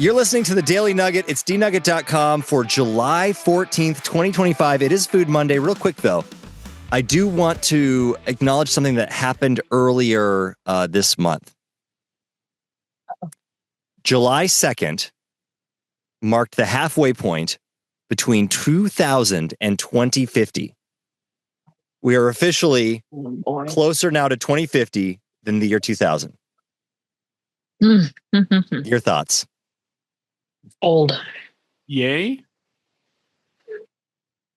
You're listening to the Daily Nugget. It's dnugget.com for July 14th, 2025. It is Food Monday. Real quick, though, I do want to acknowledge something that happened earlier this month. July 2nd marked the halfway point between 2000 and 2050. We are officially closer now to 2050 than the year 2000. Your thoughts? Old. Yay.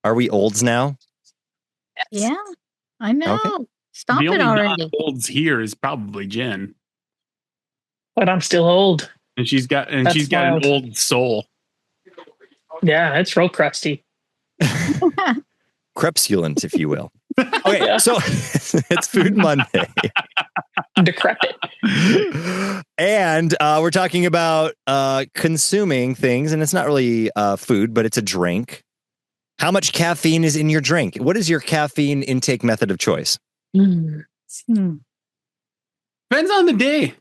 Are we olds now? Yeah, I know. Okay. Stop The it only already. non-olds here is probably Jen. But I'm still old. And she's got That's wild. an old soul. Yeah, it's real crusty. Crepulent, if you will. Okay, so it's Food Monday. Decrepit. And we're talking about consuming things, and it's not really food, but it's a drink. How much caffeine is in your drink? What is your caffeine intake method of choice? Depends on the day.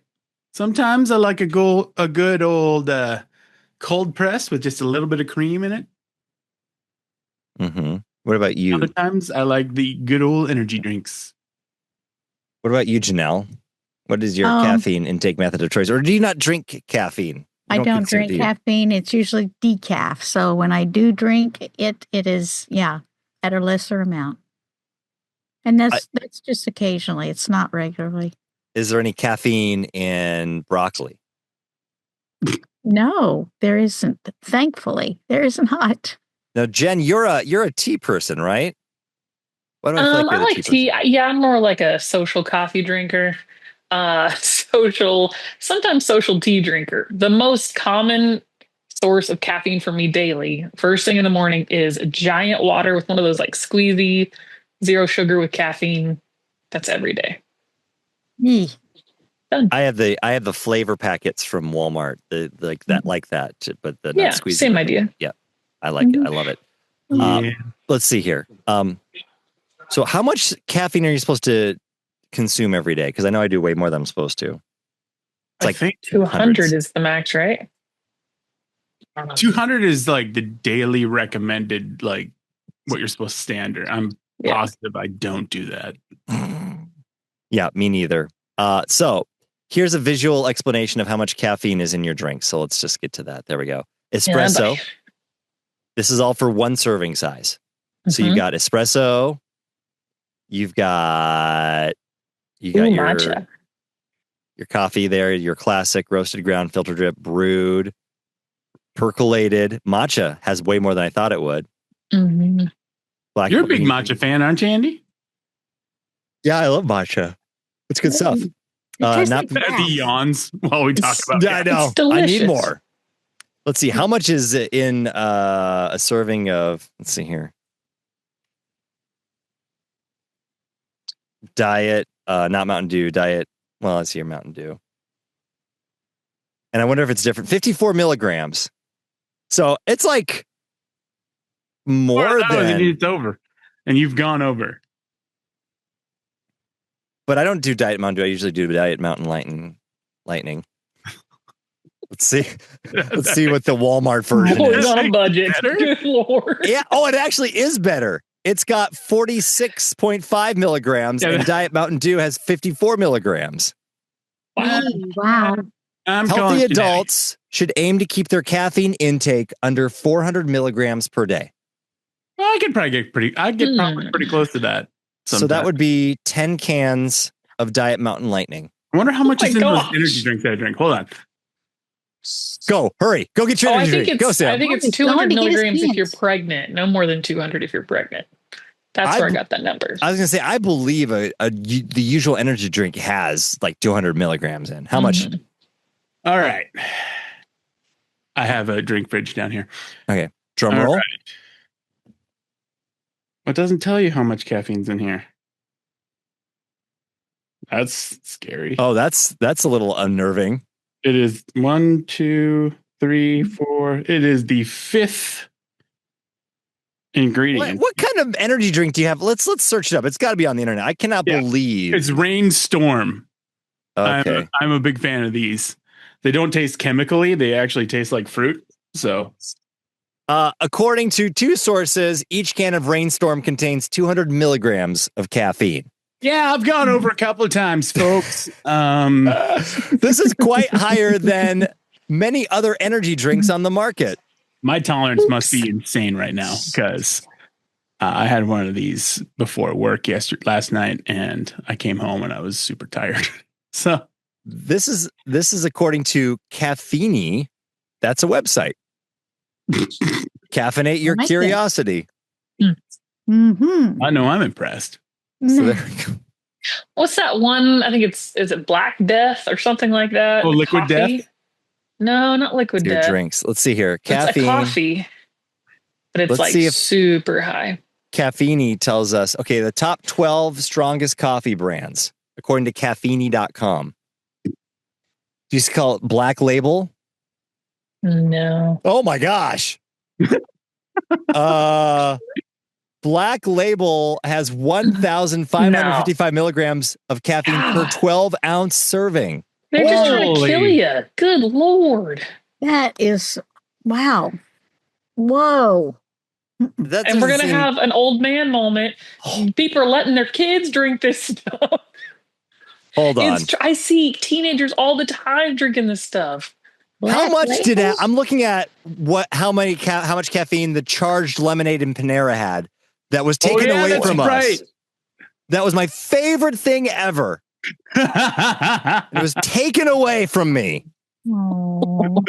Sometimes I like a good old cold press with just a little bit of cream in it. Mm-hmm. What about you? Other times I like the good old energy drinks. What about you, Janelle? What is your caffeine intake method of choice? Or do you not drink caffeine? I don't drink caffeine. It's usually decaf. So when I do drink it, it is, at a lesser amount. And that's just occasionally. It's not regularly. Is there any caffeine in broccoli? No, there isn't. Thankfully, there is not. Now, Jen, you're a tea person, right? Why do I feel like I you're like tea. Yeah, I'm more like a social coffee drinker. Sometimes social tea drinker. The most common source of caffeine for me daily, first thing in the morning, is a giant water with one of those like squeezy, zero sugar with caffeine. That's every day. Done. I have the flavor packets from Walmart, but the not squeezy. Same idea. Yeah, I like it. I love it. Let's see here. So how much caffeine are you supposed to consume every day? Because I know I do way more than I'm supposed to. It's I think 200 is the max, right? 200 is like the daily recommended, like what you're supposed to stay under. I'm positive I don't do that. Yeah, me neither. So here's a visual explanation of how much caffeine is in your drink. So let's just get to that. There we go. Espresso. This is all for one serving size. So you've got espresso. You've got matcha. Your coffee there, your classic roasted ground, filter drip, brewed, percolated. Matcha has way more than I thought it would. Mm-hmm. You're a big matcha fan, aren't you, Andy? Yeah, I love matcha. It's good stuff. Not the yawns while we talk about it. I know. I need more. Let's see. How much is in a serving of, let's see here. Diet, not Mountain Dew, diet. Well, let's see your Mountain Dew. And I wonder if it's different. 54 milligrams. So it's like more than it's over. And you've gone over. But I don't do Diet Mountain Dew. I usually do Diet Mountain Lightning. Let's see. Let's see what the Walmart version is. On a budget. Good Lord. Yeah. Oh, it actually is better. It's got 46.5 milligrams, and Diet Mountain Dew has 54 milligrams. Wow. Healthy adults should aim to keep their caffeine intake under 400 milligrams per day. Well, I could probably get probably pretty close to that. So that would be 10 cans of Diet Mountain Lightning. I wonder how much is in those energy drinks that I drink. Hold on. Go, hurry. Go get your energy drink. Go, Sam. I think it's 200 milligrams if you're pregnant. No more than 200 if you're pregnant. That's where I got that number. I was going to say, I believe the usual energy drink has like 200 milligrams in. How much? All right. I have a drink fridge down here. Okay. Drum roll. Right. It doesn't tell you how much caffeine's in here. That's scary. Oh, that's a little unnerving. It is 1, 2, 3, 4. It is the 5th ingredient. What kind of energy drink do you have? Let's search it up. It's got to be on the internet. I cannot believe it's Rainstorm. Okay. I'm a big fan of these. they don't taste chemically. They actually taste like fruit. So, according to two sources, each can of Rainstorm contains 200 milligrams of caffeine. yeah, I've gone over a couple of times, folks. This is quite higher than many other energy drinks on the market. My tolerance must be insane right now because I had one of these before work last night, and I came home and I was super tired. So this is according to Caffeine. That's a website. Caffeinate your curiosity. Mm-hmm. I know I'm impressed. So there we go. What's that one? I think is it Black Death or something like that? Oh, Liquid Death? No, not Liquid Your Death. drinks. Let's see here. Caffeine. It's a coffee, but it's Let's see if super high. Caffeine tells us, okay, the top 12 strongest coffee brands, according to caffeine.com. Do you just call it Black Label? No. Oh my gosh. Black Label has 1,555 milligrams of caffeine per 12-ounce serving. They're just trying to kill you. Good Lord. That is, wow. Whoa. And we're going to have an old man moment. People are letting their kids drink this stuff. Hold on. I see teenagers all the time drinking this stuff. How much I'm looking at how much caffeine the charged lemonade in Panera had that was taken away from us. That was my favorite thing ever. It was taken away from me. Oh.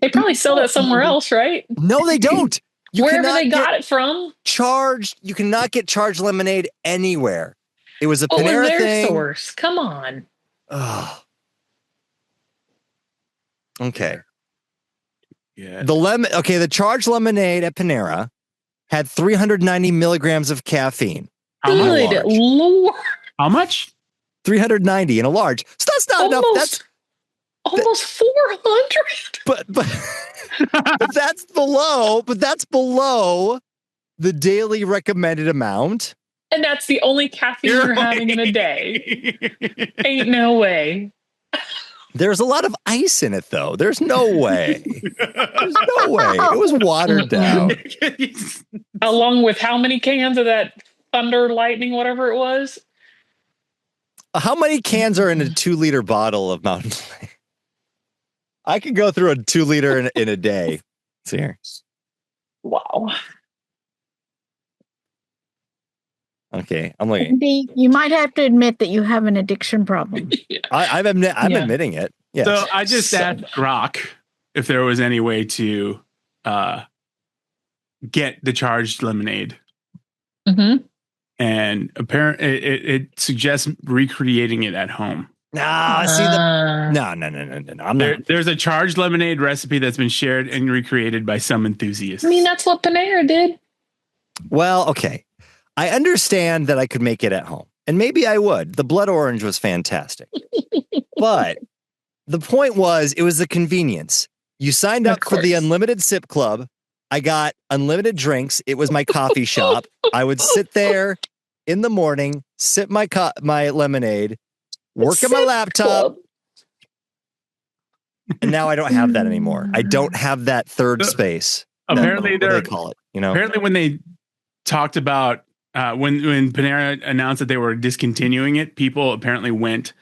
They probably sell that somewhere else, right? No, they don't. Wherever they got it from. You cannot get charged lemonade anywhere. It was a Panera their thing. Source. Come on. Oh. Okay. Yeah. The charged lemonade at Panera had 390 milligrams of caffeine. Good Lord. How much? 390 in a large. So that's not enough. That's almost 400. But that's below. But that's below the daily recommended amount. And that's the only caffeine you're having in a day. Ain't no way. There's a lot of ice in it, though. There's no way. There's no way. It was watered down. Along with how many cans of that Thunder Lightning, whatever it was? How many cans are in a 2-liter bottle of Mountain Dew? I could go through a 2-liter in a day. See here. Wow. Okay, I'm looking. You might have to admit that you have an addiction problem. I'm admitting it. Yes. So I just asked Grok if there was any way to get the charged lemonade. Mm-hmm. And apparently it suggests recreating it at home. No. I'm not. There's a charged lemonade recipe that's been shared and recreated by some enthusiasts. I mean, that's what Panera did. Well, okay. I understand that I could make it at home, and maybe I would. The blood orange was fantastic. But the point was, it was the convenience. You signed up for the Unlimited Sip Club. I got unlimited drinks. It was my coffee shop. I would sit there in the morning, sip my lemonade, work on my laptop. And now I don't have that anymore. I don't have that third space. Apparently, what do they call it. Apparently, when they talked about when Panera announced that they were discontinuing it, people apparently went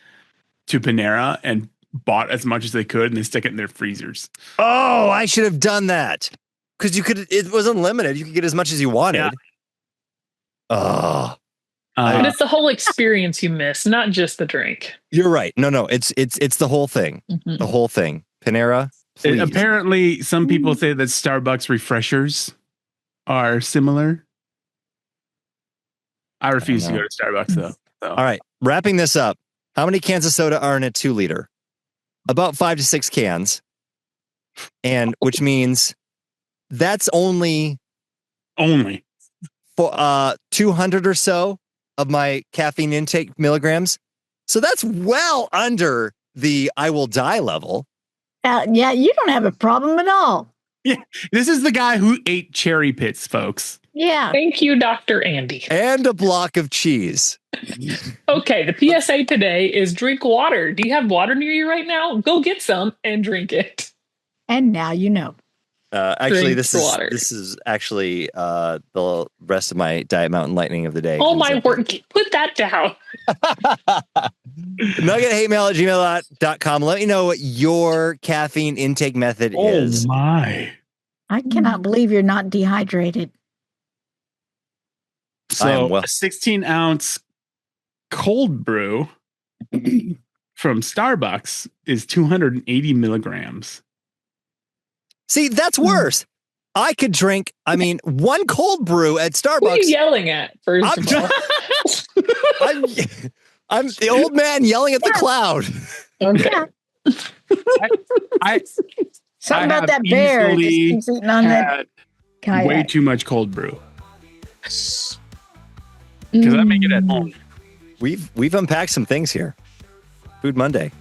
to Panera and bought as much as they could, and they stick it in their freezers. Oh, I should have done that. Because it was unlimited. You could get as much as you wanted. Yeah. Oh. But it's the whole experience you miss, not just the drink. You're right. No. It's the whole thing. Mm-hmm. The whole thing. Panera, please. Apparently, some people say that Starbucks refreshers are similar. I refuse to go to Starbucks, though. So. All right. Wrapping this up. How many cans of soda are in a 2-liter? About 5 to 6 cans. And which means that's only for 200 or so of my caffeine intake milligrams. So that's well under the I will die level. Yeah, you don't have a problem at all. Yeah, this is the guy who ate cherry pits, folks. Yeah. Thank you, Dr. Andy. And a block of cheese. Okay, the PSA today is drink water. Do you have water near you right now? Go get some and drink it. And now you know. Actually, Drink water. this is actually the rest of my Diet Mountain Lightning of the day. Oh my word! Put that down. nuggethatemail@gmail.com. Let me know what your caffeine intake method is. Oh my! I cannot believe you're not dehydrated. So a 16-ounce cold brew from Starbucks is 280 milligrams. See, that's worse. I could drink, one cold brew at Starbucks. What are you yelling at, first of all? I'm the old man yelling at the cloud. Okay. Something about that bear just keeps eating on that kayak. Way too much cold brew. Because I make it at home. We've unpacked some things here. Food Monday.